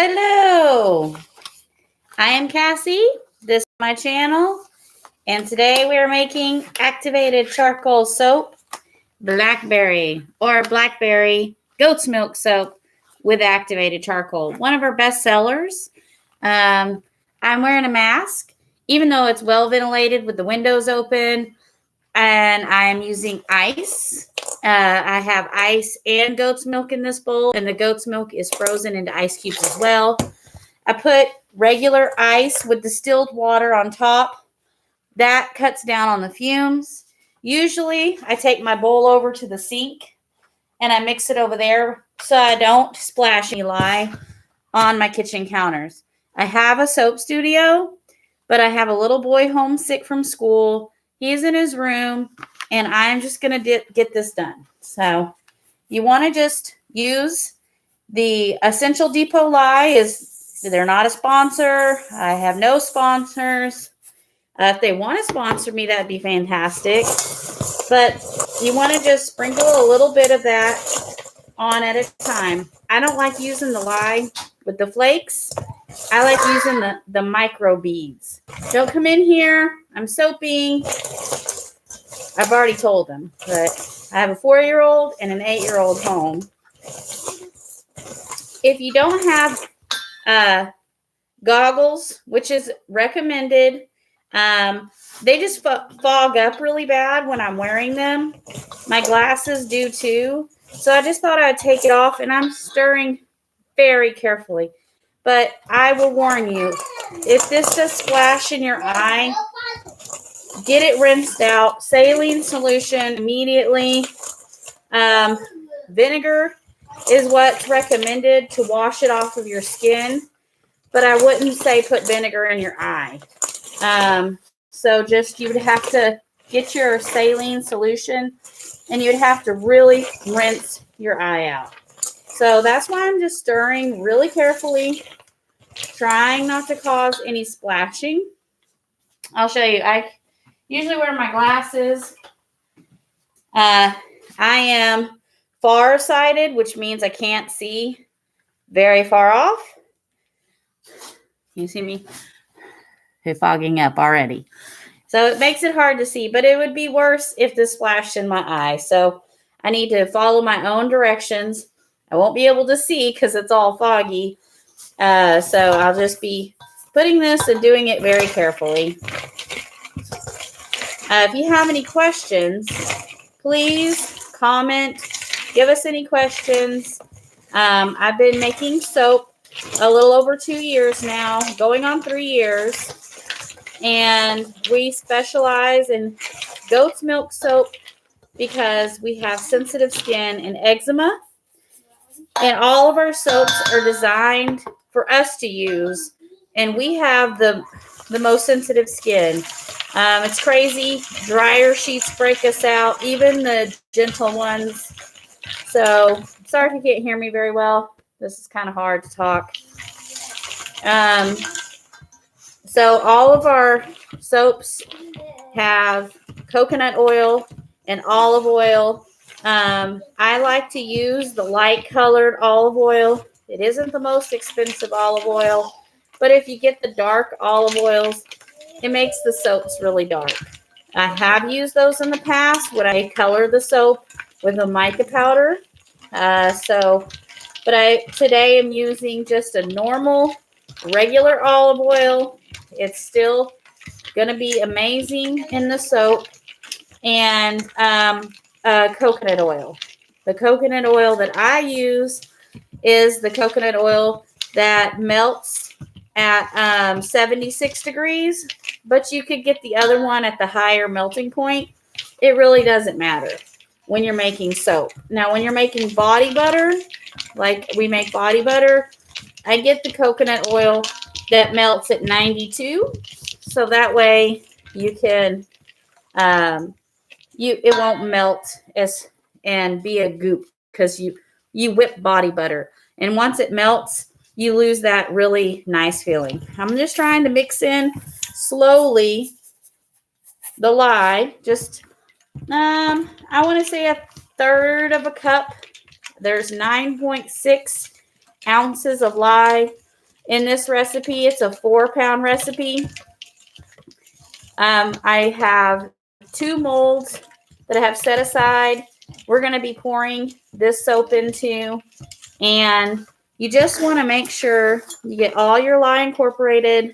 Hello, I am Cassie. This is my channel, and today we are making activated charcoal soap, Blackberry Goats Milk Soap with activated charcoal. One of our best sellers. I'm wearing a mask, even though it's well ventilated with the windows open, and I'm using ice. I have ice and goat's milk in this bowl, and the goat's milk is frozen into ice cubes as well. I put regular ice with distilled water on top. That cuts down on the fumes. Usually, I take my bowl over to the sink, and I mix it over there so I don't splash any lye on my kitchen counters. I have a soap studio, but I have a little boy homesick from school. He's in his room, and I'm just going to get this done. So you want to just use the Essential Depot lye. They're not a sponsor. I have no sponsors. If they want to sponsor me, that'd be fantastic. But you want to just sprinkle a little bit of that on at a time. I don't like using the lye with the flakes. I like using the micro beads. Don't come in here. I'm soaping. I've already told them, but I have a 4-year-old and an 8-year-old home. If you don't have goggles, which is recommended, they just fog up really bad when I'm wearing them. My glasses do too. So I just thought I'd take it off, and I'm stirring very carefully. But I will warn you, if this does splash in your eye, get it rinsed out. Saline solution immediately. Vinegar is what's recommended to wash it off of your skin, but I wouldn't say put vinegar in your eye. So just you would have to get your saline solution, and you'd have to really rinse your eye out. So that's why I'm just stirring really carefully, trying not to cause any splashing. I'll show you. I usually wear my glasses. I am far-sighted, which means I can't see very far off. Can you see me? It's fogging up already. So it makes it hard to see, but it would be worse if this splashed in my eye. So I need to follow my own directions. I won't be able to see because it's all foggy. So I'll just be putting this and doing it very carefully. If you have any questions, please comment. Give us any questions. I've been making soap a little over 2 years now, going on 3 years. And we specialize in goat's milk soap because we have sensitive skin and eczema. And all of our soaps are designed for us to use. And we have the most sensitive skin. It's crazy. Dryer sheets break us out, even the gentle ones. So sorry if you can't hear me very well. This is kind of hard to talk. So all of our soaps have coconut oil and olive oil. I like to use the light colored olive oil. It isn't the most expensive olive oil, but if you get the dark olive oils, it makes the soaps really dark. I have used those in the past when I color the soap with a mica powder. Today I'm using just a normal, regular olive oil. It's still going to be amazing in the soap. And coconut oil. The coconut oil that I use is the coconut oil that melts at 76 degrees, but you could get the other one at the higher melting point. It really doesn't matter when you're making soap. Now, when you're making body butter, like we make body butter, I get the coconut oil that melts at 92, so that way you can it won't melt and be a goop because you whip body butter, and once it melts, you lose that really nice feeling. I'm just trying to mix in slowly the lye. Just I want to say a third of a cup. There's 9.6 ounces of lye. In this recipe, it's a 4-pound recipe. I have 2 molds that I have set aside. We're going to be pouring this soap into, and you just want to make sure you get all your lye incorporated.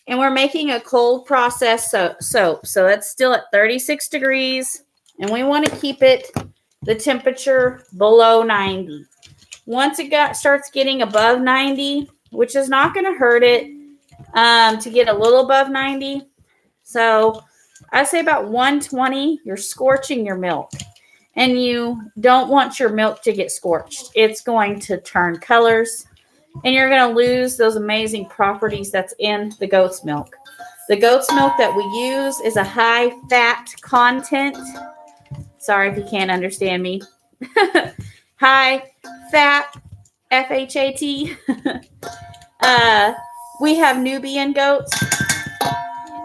And we're making a cold process soap. So it's still at 36 degrees, and we want to keep it the temperature below 90. Once it starts getting above 90, which is not going to hurt it to get a little above 90. So I say about 120, you're scorching your milk. And you don't want your milk to get scorched. It's going to turn colors, and you're going to lose those amazing properties that's in the goat's milk. The goat's milk that we use is a high fat content. Sorry if you can't understand me. High fat, F-H-A-T. We have Nubian goats,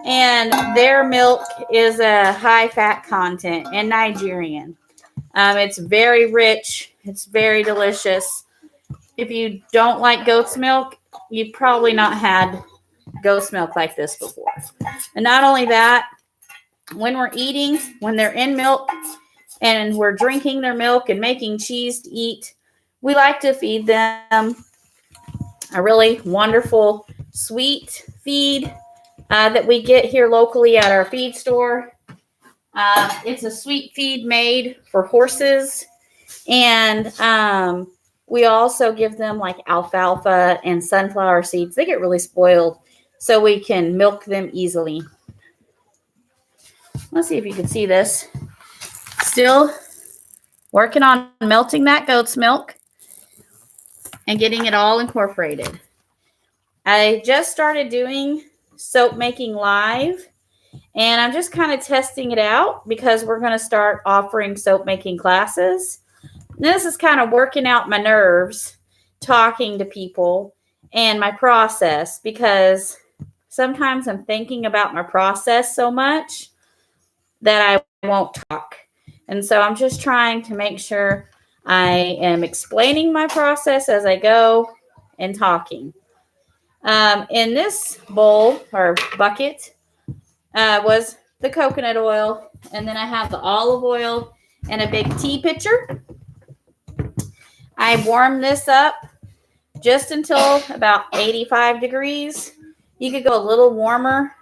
and their milk is a high fat content, and Nigerian. It's very rich. It's very delicious. If you don't like goat's milk, you've probably not had goat's milk like this before. And not only that, when we're eating, when they're in milk and we're drinking their milk and making cheese to eat, we like to feed them a really wonderful sweet feed that we get here locally at our feed store. It's a sweet feed made for horses, and we also give them like alfalfa and sunflower seeds. They get really spoiled, so we can milk them easily. Let's see if you can see this. Still working on melting that goat's milk and getting it all incorporated. I just started doing soap making live, and I'm just kind of testing it out because we're going to start offering soap making classes. This is kind of working out my nerves, talking to people and my process, because sometimes I'm thinking about my process so much that I won't talk. And so I'm just trying to make sure I am explaining my process as I go and talking. In this bowl or bucket was the coconut oil, and then I have the olive oil and a big tea pitcher. I warm this up just until about 85 degrees. You could go a little warmer.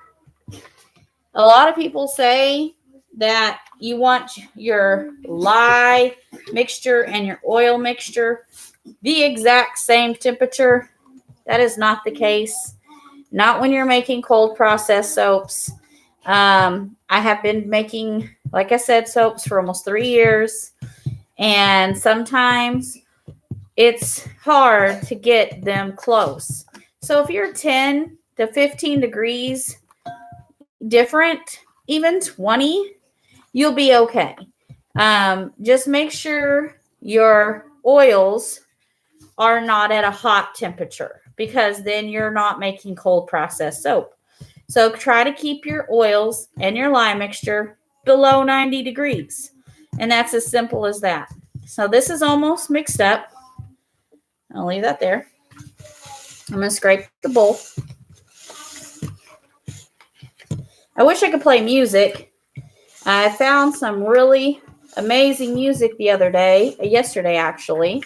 A lot of people say that you want your lye mixture and your oil mixture the exact same temperature. That is not the case. Not when you're making cold process soaps. I have been making, like I said, soaps for almost 3 years. And sometimes it's hard to get them close. So if you're 10 to 15 degrees different, even 20, you'll be okay. Just make sure your oils are not at a hot temperature, because then you're not making cold process soap. So try to keep your oils and your lye mixture below 90 degrees. And that's as simple as that. So this is almost mixed up. I'll leave that there. I'm going to scrape the bowl. I wish I could play music. I found some really amazing music yesterday actually.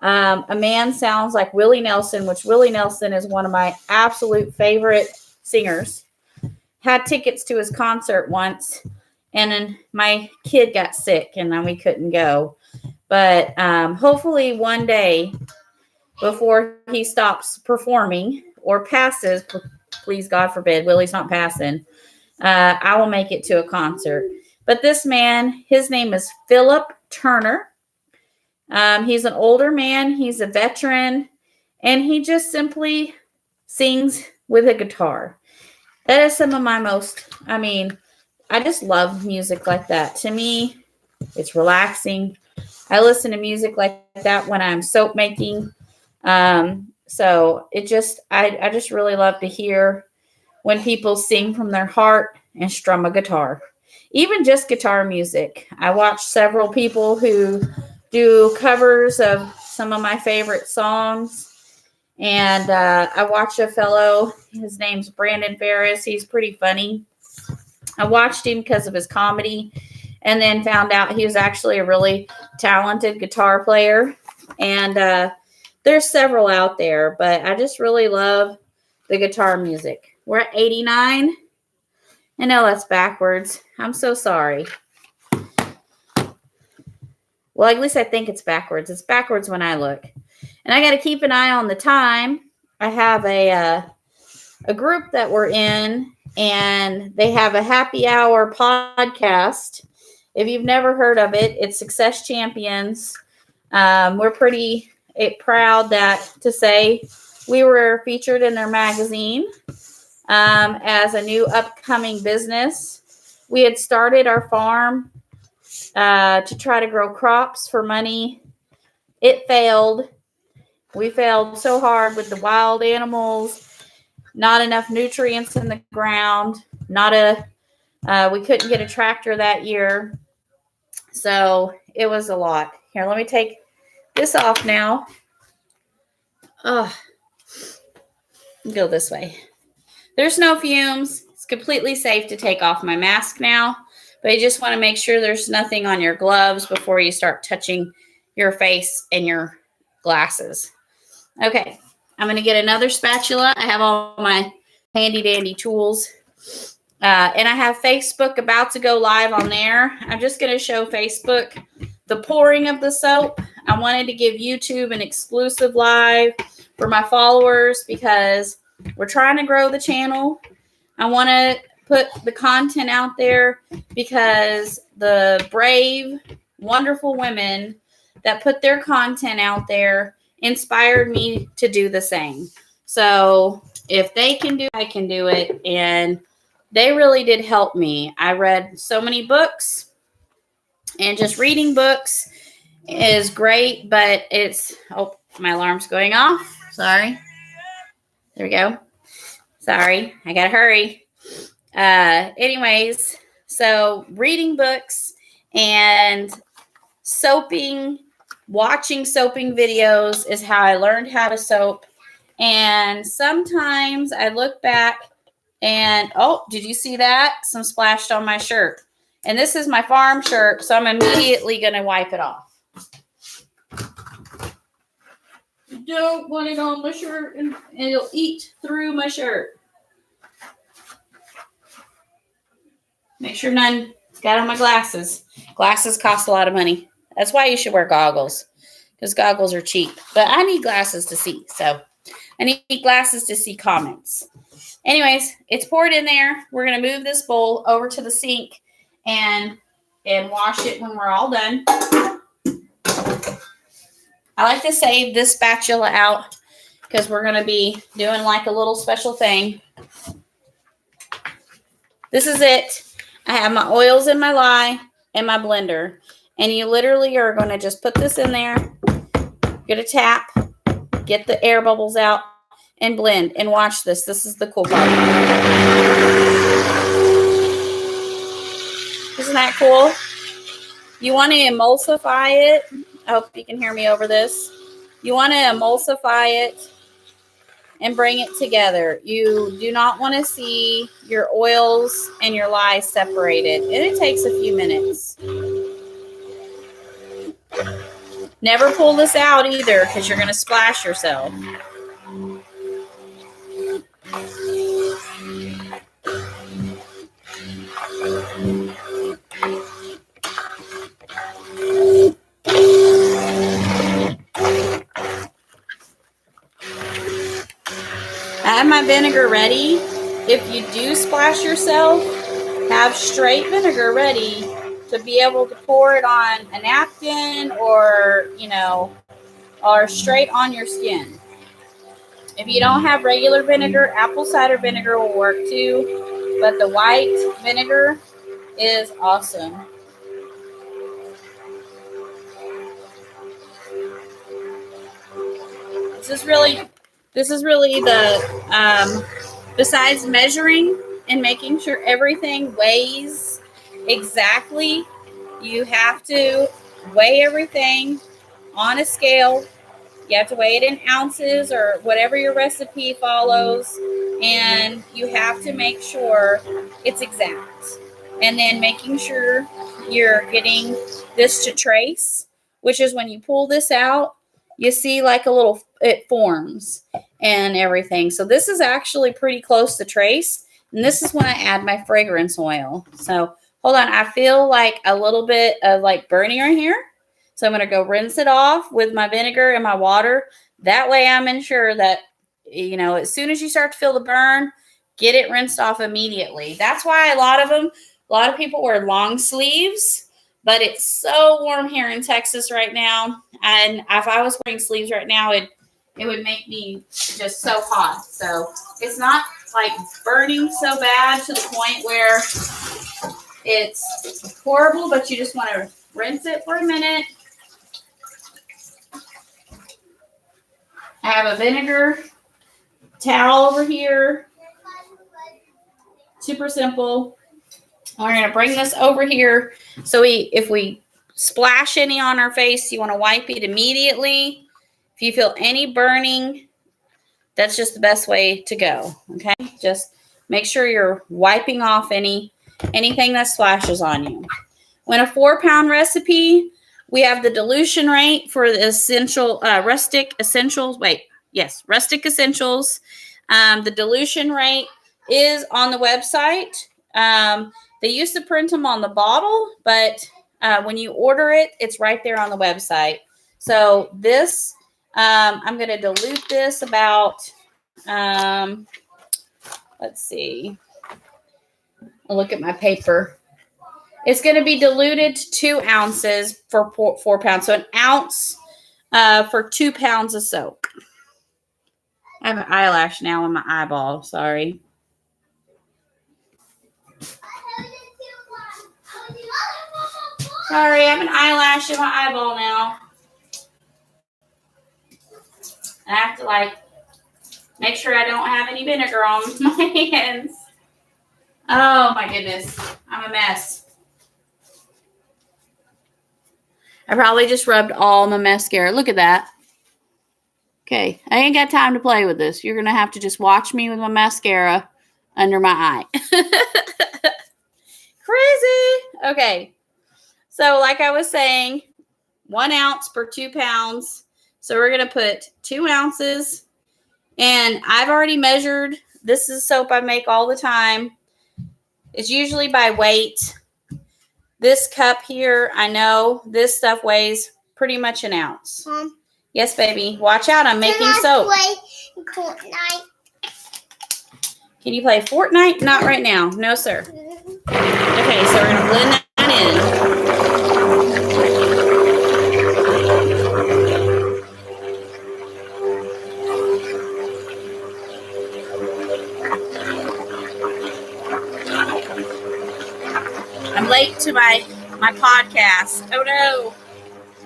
A man sounds like Willie Nelson, which Willie Nelson is one of my absolute favorite singers. Had tickets to his concert once, and then my kid got sick and then we couldn't go. But hopefully one day, before he stops performing or passes, please God forbid, Willie's not passing, I will make it to a concert. But this man, his name is Philip Turner. He's an older man. He's a veteran, and he just simply sings with a guitar. That is some of my I just love music like that. To me, it's relaxing. I listen to music like that when I'm soap making. So I just really love to hear when people sing from their heart and strum a guitar. Even just guitar music. I watch several people who do covers of some of my favorite songs, And I watched a fellow, his name's Brandon Ferris. He's pretty funny. I watched him because of his comedy, and then found out he was actually a really talented guitar player. And there's several out there, but I just really love the guitar music. We're at 89. I know that's backwards. I'm so sorry. Well, at least I think it's backwards. It's backwards when I look. And I got to keep an eye on the time. I have a group that we're in, and they have a happy hour podcast. If you've never heard of it, it's Success Champions. We're pretty proud to say we were featured in their magazine as a new upcoming business. We had started our farm to try to grow crops for money. It failed. We failed so hard with the wild animals, not enough nutrients in the ground, we couldn't get a tractor that year. So it was a lot. Here, let me take this off now. Go this way. There's no fumes. It's completely safe to take off my mask now, but you just want to make sure there's nothing on your gloves before you start touching your face and your glasses. Okay, I'm going to get another spatula. I have all my handy dandy tools. And I have Facebook about to go live on there. I'm just going to show Facebook the pouring of the soap. I wanted to give YouTube an exclusive live for my followers because we're trying to grow the channel. I want to put the content out there because the brave, wonderful women that put their content out there inspired me to do the same. So if they can do it, I can do it. And they really did help me. I read so many books, and just reading books is great, but my alarm's going off. Sorry. There we go. Sorry, I gotta hurry. Anyways, so reading books and watching soaping videos is how I learned how to soap. And sometimes I look back and, did you see that? Some splashed on my shirt. And this is my farm shirt, so I'm immediately going to wipe it off. You don't want it on my shirt, and it'll eat through my shirt. Make sure none got on my glasses. Glasses cost a lot of money. That's why you should wear goggles, because goggles are cheap. But I need glasses to see, so I need glasses to see comments. Anyways, it's poured in there. We're going to move this bowl over to the sink and wash it when we're all done. I like to save this spatula out because we're going to be doing like a little special thing. This is it. I have my oils in my lye and my blender. And you literally are going to just put this in there, get a tap, get the air bubbles out, and blend. And watch this. This is the cool part. Isn't that cool? You want to emulsify it. I hope you can hear me over this. You want to emulsify it and bring it together. You do not want to see your oils and your lye separated. And it takes a few minutes. Never pull this out either because you're going to splash yourself. I have my vinegar ready. If you do splash yourself, have straight vinegar ready to be able to pour it on a napkin or straight on your skin. If you don't have regular vinegar, apple cider vinegar will work too, but the white vinegar is awesome. This is really the, besides measuring and making sure everything weighs exactly, you have to weigh everything on a scale You have to weigh it in ounces or whatever your recipe follows. And you have to make sure it's exact. And then making sure you're getting this to trace, which is when you pull this out, you see like a little, it forms and everything. So this is actually pretty close to trace. And this is when I add my fragrance oil. So hold on. I feel like a little bit of like burning right here. So I'm going to go rinse it off with my vinegar and my water. That way I'm sure that, you know, as soon as you start to feel the burn, get it rinsed off immediately. That's why a lot of people wear long sleeves, but it's so warm here in Texas right now. And if I was wearing sleeves right now, it would make me just so hot. So it's not like burning so bad to the point where it's horrible, but you just want to rinse it for a minute. I have a vinegar towel over here. Super simple. We're going to bring this over here. So if we splash any on our face, you want to wipe it immediately. If you feel any burning, that's just the best way to go. Okay. Just make sure you're wiping off anything that splashes on you. When a 4-pound recipe, we have the dilution rate for the essential rustic essentials. Rustic essentials. The dilution rate is on the website. They used to print them on the bottle, but when you order it, it's right there on the website. So this, I'm going to dilute this about, let's see. I'll look at my paper. It's going to be diluted to 2 ounces for 4 pounds. So an ounce for 2 pounds of soap. I have an eyelash now on my eyeball. Sorry. Sorry, I have an eyelash in my eyeball now. I have to make sure I don't have any vinegar on my hands. Oh my goodness. I'm a mess. I probably just rubbed all my mascara. Look at that. Okay, I ain't got time to play with this. You're going to have to just watch me with my mascara under my eye. Crazy. Okay, so like I was saying, 1 ounce per 2 pounds. So we're going to put 2 ounces. And I've already measured. This is soap I make all the time. It's usually by weight. This cup here, I know this stuff weighs pretty much an ounce. Mom. Yes, baby. Watch out. I'm making soap. Play Fortnite? Can you play Fortnite? Not right now. No, sir. Okay, so we're going to blend that in. I'm late to my podcast. Oh, no.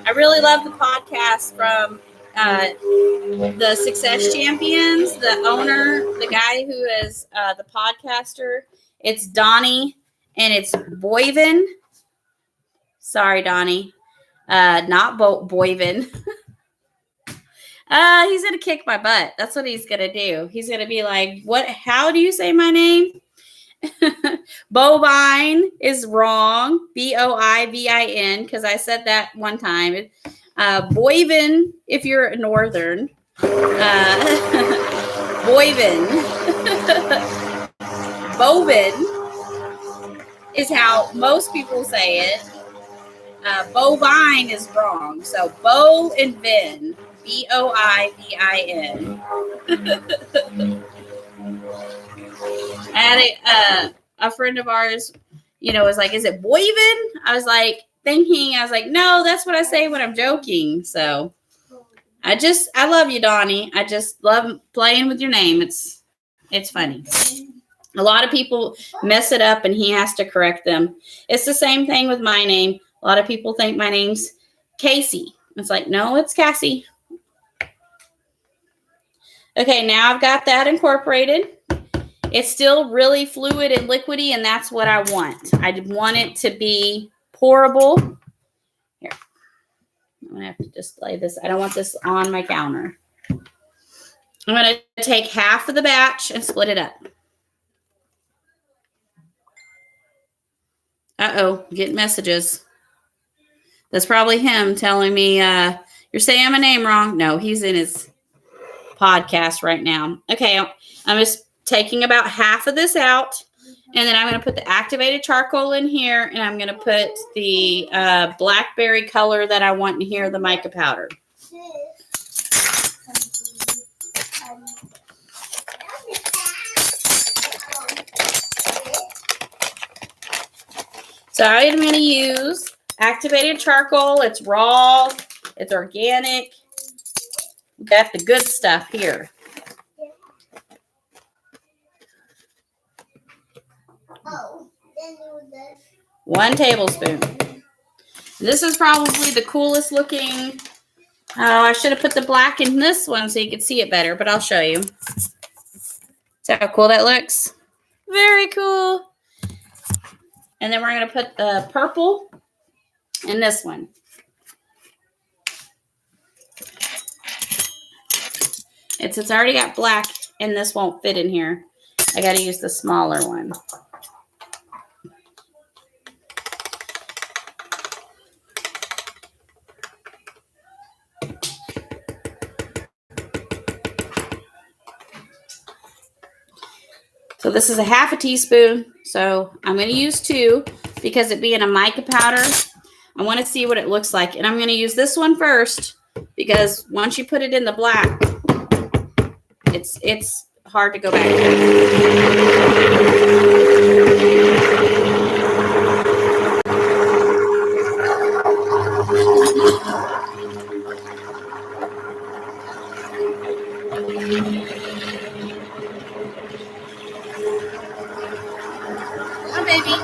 I really love the podcast from the Success Champions, the owner, the guy who is the podcaster. It's Donnie, and it's Boyvin. Sorry, Donnie. Not Boyvin. He's going to kick my butt. That's what he's going to do. He's going to be like, "What? How do you say my name?" Bovine is wrong. Boivin, because I said that one time. Boyvin, if you're northern. Boyvin. Bovin is how most people say it. Bovine is wrong. So Bo and Vin. Boivin. And a friend of ours, was like, "Is it Boyvin?" I was like, no, that's what I say when I'm joking. So I love you, Donnie. I just love playing with your name. It's funny. A lot of people mess it up and he has to correct them. It's the same thing with my name. A lot of people think my name's Casey. It's like, no, it's Cassie. Okay, now I've got that incorporated. It's still really fluid and liquidy, and that's what I want. I want it to be pourable. Here. I'm going to have to display this. I don't want this on my counter. I'm going to take half of the batch and split it up. Uh-oh, getting messages. That's probably him telling me, you're saying my name wrong. No, he's in his podcast right now. Okay, I'm just taking about half of this out, and then I'm going to put the activated charcoal in here, and I'm going to put the blackberry color that I want in here, the mica powder. So I'm going to use activated charcoal. It's raw. It's organic. Got the good stuff here. Oh, then do this. 1 tablespoon. This is probably the coolest looking. Oh, I should have put the black in this one so you could see it better, but I'll show you. See how cool that looks? Very cool. And then we're going to put the purple in this one. It's already got black, and this won't fit in here. I got to use the smaller one. So this is a half a teaspoon. So I'm going to use 2 because it being a mica powder, I want to see what it looks like. And I'm going to use this one first because once you put it in the black, it's hard to go back. Come on, baby.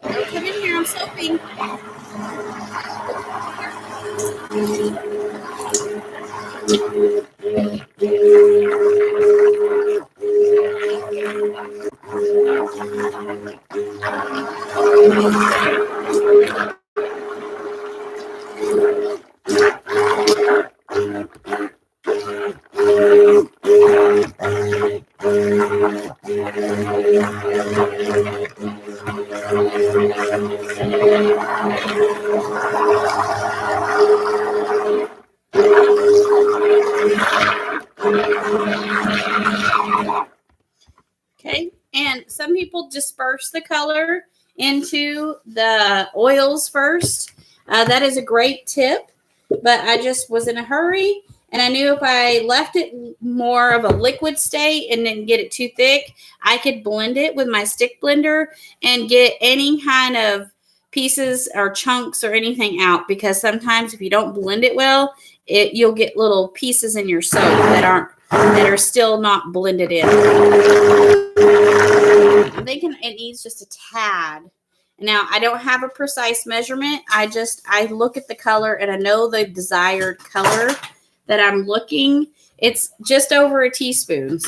Don't come in here. I'm soaping. Okay, and some people disperse the color into the oils first. That is a great tip, but I just was in a hurry, and I knew if I left it more of a liquid state and didn't get it too thick, I could blend it with my stick blender and get any kind of pieces or chunks or anything out, because sometimes if you don't blend it well, you'll get little pieces in your soap that are still not blended in. I'm thinking it needs just a tad. Now, I don't have a precise measurement. I look at the color and I know the desired color that I'm looking. It's just over a teaspoon.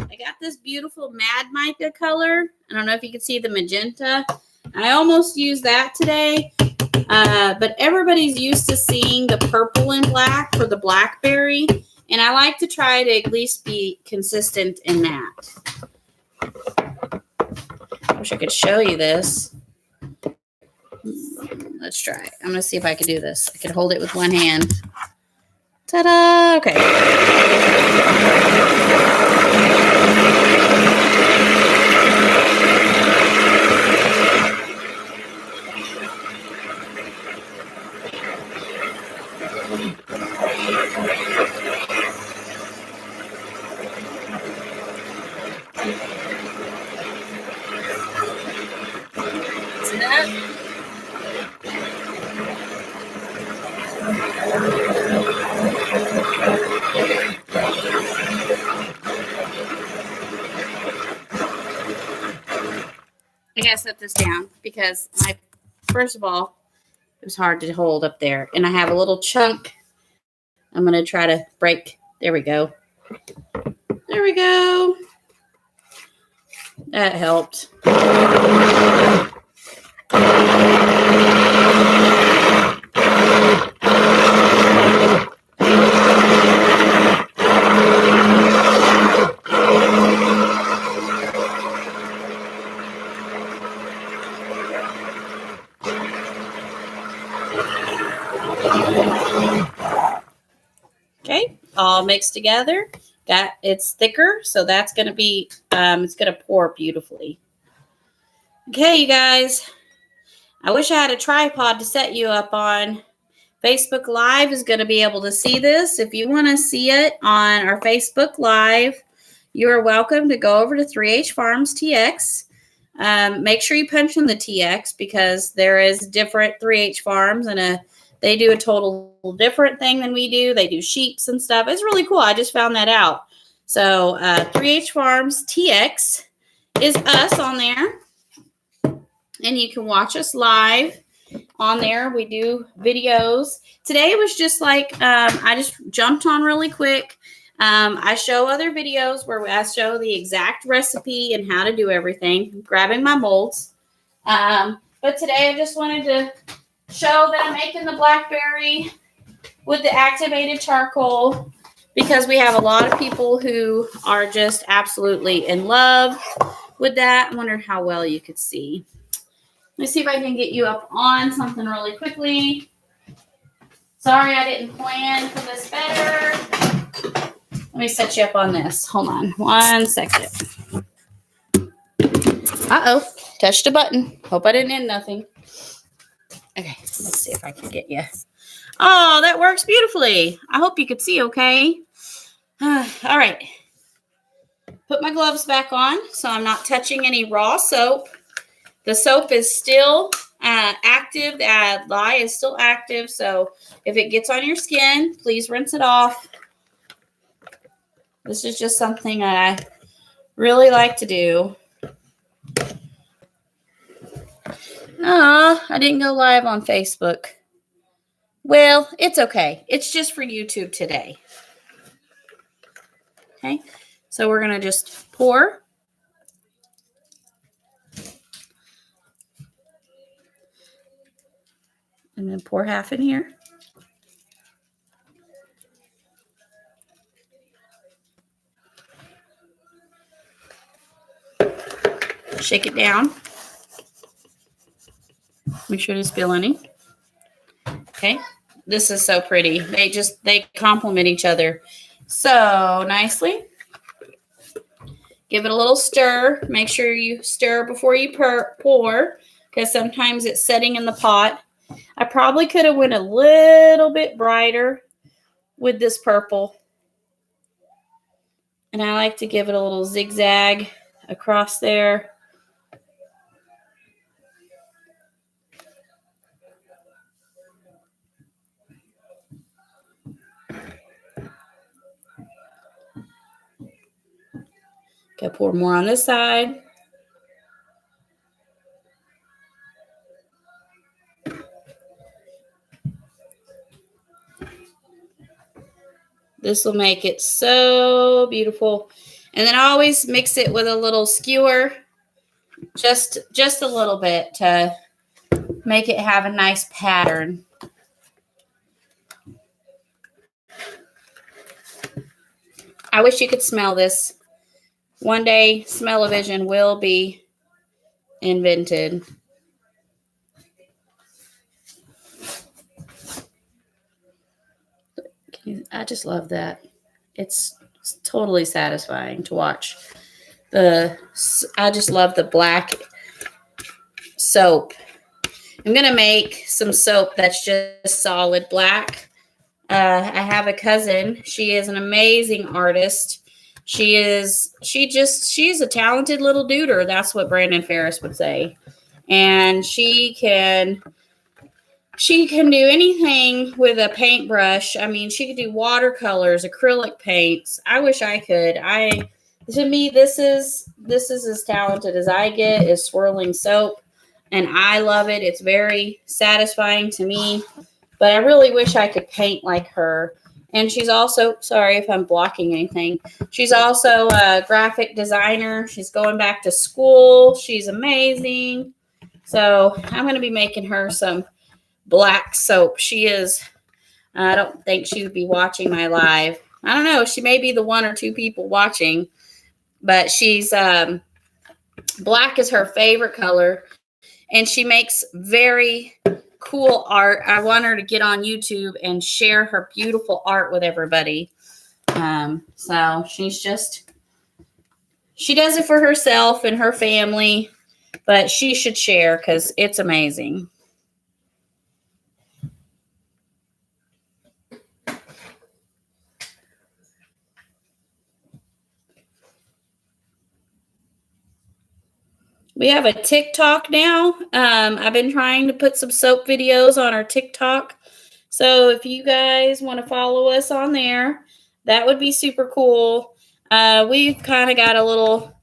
I got this beautiful Mad Mica color. I don't know if you can see the magenta. I almost used that today, but everybody's used to seeing the purple and black for the blackberry, and I like to try to at least be consistent in that. I wish I could show you this. Let's try it. I'm going to see if I can do this. I can hold it with one hand. Ta-da! Okay. See that? gotta set this down because first of all, it was hard to hold up there. And I have a little chunk. I'm going to try to break. There we go. There we go. That helped. Okay, all mixed together. It's thicker, so that's going to be, it's going to pour beautifully. Okay, you guys, I wish I had a tripod to set you up on. Facebook Live is going to be able to see this. If you want to see it on our Facebook Live, you are welcome to go over to 3H Farms TX. Make sure you punch in the TX because there is different 3H Farms and they do a total different thing than we do. They do sheeps and stuff. It's really cool. I just found that out. So 3H Farms TX is us on there. And you can watch us live on there. We do videos. Today was just like, I just jumped on really quick. I show other videos where I show the exact recipe and how to do everything. I'm grabbing my molds. But today I just wanted to show that I'm making the blackberry with the activated charcoal because we have a lot of people who are just absolutely in love with that. I wonder how well you could see. Let me see if I can get you up on something really quickly. Sorry, I didn't plan for this better. Let me set you up on this. Hold on 1 second. Uh-oh, touched a button. Hope I didn't end nothing. Okay, let's see if I can get you. Oh, that works beautifully. I hope you could see okay. All right. Put my gloves back on so I'm not touching any raw soap. The soap is still active. The lye is still active. So if it gets on your skin, please rinse it off. This is just something I really like to do. I didn't go live on Facebook. Well, it's okay. It's just for YouTube today. Okay. So we're going to just pour. And then pour half in here. Shake it down. Make sure to spill any. Okay. This is so pretty. They complement each other so nicely. Give it a little stir. Make sure you stir before you pour because sometimes it's setting in the pot. I probably could have went a little bit brighter with this purple. And I like to give it a little zigzag across there. Okay, pour more on this side. This will make it so beautiful. And then I always mix it with a little skewer, just a little bit to make it have a nice pattern. I wish you could smell this. One day, smell-o-vision will be invented. I just love that. It's totally satisfying to watch. I just love the black soap. I'm going to make some soap that's just solid black. I have a cousin. She is an amazing artist. She's a talented little duder. That's what Brandon Ferris would say. And she can do anything with a paintbrush. I mean, she could do watercolors, acrylic paints. I wish I could. to me, this is as talented as I get, is swirling soap. And I love it. It's very satisfying to me. But I really wish I could paint like her. And she's also, sorry if I'm blocking anything, she's also a graphic designer. She's going back to school. She's amazing. So I'm going to be making her some black soap. She is, I don't think she would be watching my live. I don't know. She may be the one or two people watching. But she's, black is her favorite color. And she makes very cool art. I want her to get on YouTube and share her beautiful art with everybody. So she's just, she does it for herself and her family, but she should share because it's amazing. We have a TikTok now. I've been trying to put some soap videos on our TikTok. So if you guys want to follow us on there, that would be super cool. We've kind of got a little,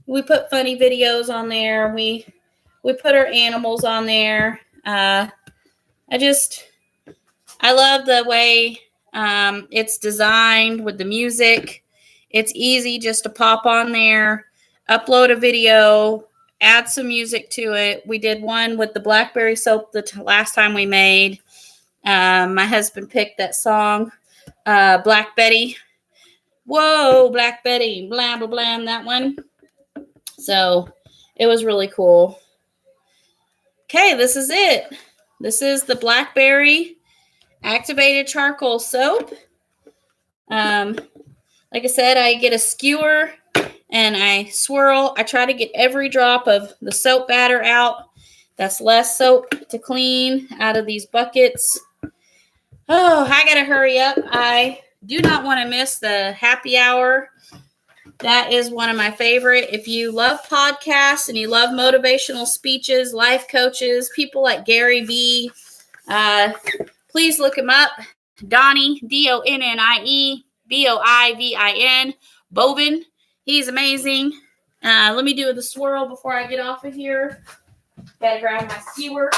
we put funny videos on there. We put our animals on there. I love the way it's designed with the music. It's easy just to pop on there, upload a video, add some music to it. We did one with the Blackberry soap the last time we made. My husband picked that song, Black Betty. Whoa, Black Betty, blah, blah, blah, that one. So it was really cool. Okay, this is it. This is the Blackberry activated charcoal soap. Like I said, I get a skewer and I swirl. I try to get every drop of the soap batter out. That's less soap to clean out of these buckets. Oh, I gotta hurry up. I do not want to miss the happy hour. That is one of my favorite. If you love podcasts and you love motivational speeches, life coaches, people like Gary Vee, please look him up. Donnie, Donnie, Boivin, Bovin. He's amazing. Let me do the swirl before I get off of here. Gotta grab my skewer.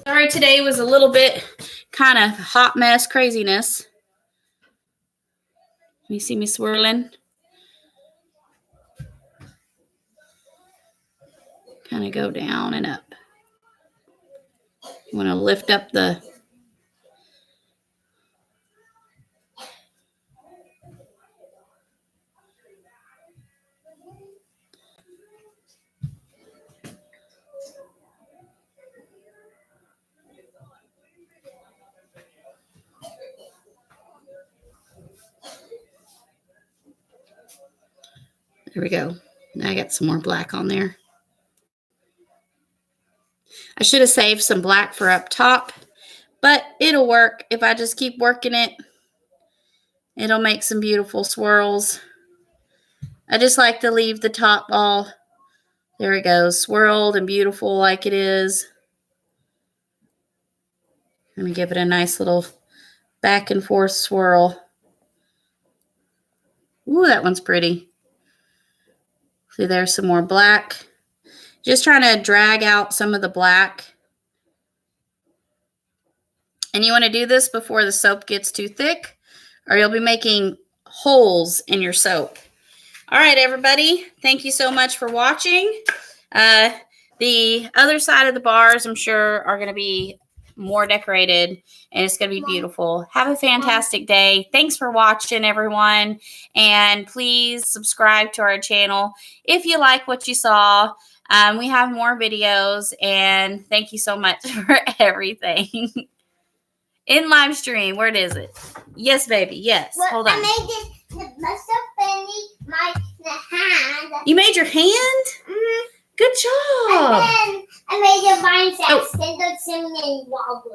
Sorry, today was a little bit kind of hot mess craziness. You see me swirling? Kind of go down and up. You want to lift up the... There we go. Now I got some more black on there. I should have saved some black for up top, but it'll work. If I just keep working it, it'll make some beautiful swirls. I just like to leave the top all, there it goes, swirled and beautiful like it is. Let me give it a nice little back and forth swirl. Ooh, that one's pretty. See, there's some more black. Just trying to drag out some of the black. And you want to do this before the soap gets too thick, or you'll be making holes in your soap. All right, everybody. Thank you so much for watching. The other side of the bars, I'm sure, are going to be more decorated, and it's going to be beautiful. Have a fantastic day. Thanks for watching, everyone. And please subscribe to our channel if you like what you saw. We have more videos, and thank you so much for everything. In live stream, where is it? Yes, baby. Yes. Well, hold on. I made this my hand. You made your hand? Mm-hmm. Good job. And then I made a vine that extended singing wobble.